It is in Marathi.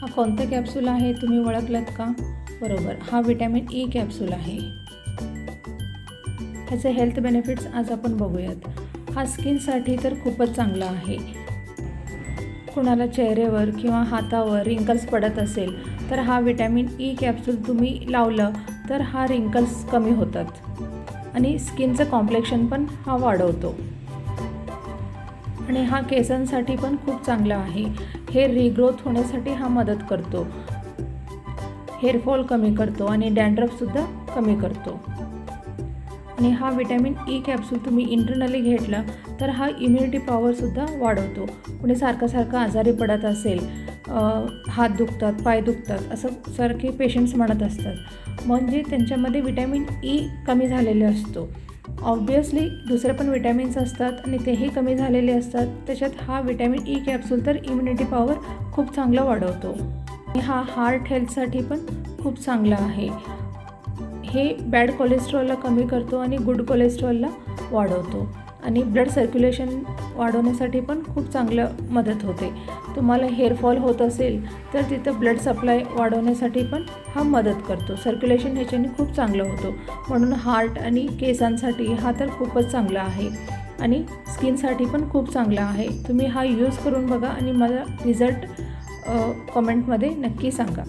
हा कोणता कॅप्सूल आहे तुम्ही ओळखलात का? बरोबर, हा विटॅमिन ई कॅप्सूल आहे. ह्याचे हेल्थ बेनिफिट्स आज आपण बघूयात. हा स्किनसाठी तर खूपच चांगला आहे. कुणाला चेहऱ्यावर किंवा हातावर रिंकल्स पडत असेल तर हा विटॅमिन ई कॅप्सूल तुम्ही लावलं तर हा रिंकल्स कमी होतात आणि स्किनचं कॉम्प्लेक्शन पण हा वाढवतो. आणि हा केसांसाठी पण खूप चांगला आहे. हेअर रिग्रोथ होण्यासाठी हा मदत करतो, हेअरफॉल कमी करतो आणि डॅन्ड्रफसुद्धा कमी करतो. आणि हा विटॅमिन ई कॅप्सूल तुम्ही इंटरनली घेतला तर हा इम्युनिटी पॉवरसुद्धा वाढवतो. कुणी सारखं आजारी पडत असेल, हात दुखतात, पाय दुखतात असं सारखे पेशंट्स म्हणत असतात, म्हणजे त्यांच्यामध्ये विटॅमिन ई कमी झालेले असतो. ऑब्वियसली दुसरे पण विटॅमिन्स असतात आणि तेही कमी झालेले असतात. त्याच्यात हा विटॅमिन ई कॅप्सूल तर इम्युनिटी पॉवर खूप चांगलं वाढवतो. हा हार्ट हेल्थसाठी पण खूप चांगला आहे. हे बॅड कोलेस्ट्रॉलला कमी करतो आणि गुड कोलेस्ट्रॉलला वाढवतो आणि ब्लड सर्क्युलेशन वाढवण्यासाठी पण खूप चांगलं मदत होते. तुम्हाला हेअरफॉल होत असेल तर तिथं ब्लड सप्लाय वाढवण्यासाठी पण हा मदत करतो. सर्क्युलेशन ह्याच्याने खूप चांगलं होतं. म्हणून हार्ट आणि केसांसाठी हा तर खूपच चांगला आहे आणि स्किनसाठी पण खूप चांगला आहे. तुम्ही हा यूज करून बघा आणि मला रिझल्ट कमेंटमध्ये नक्की सांगा.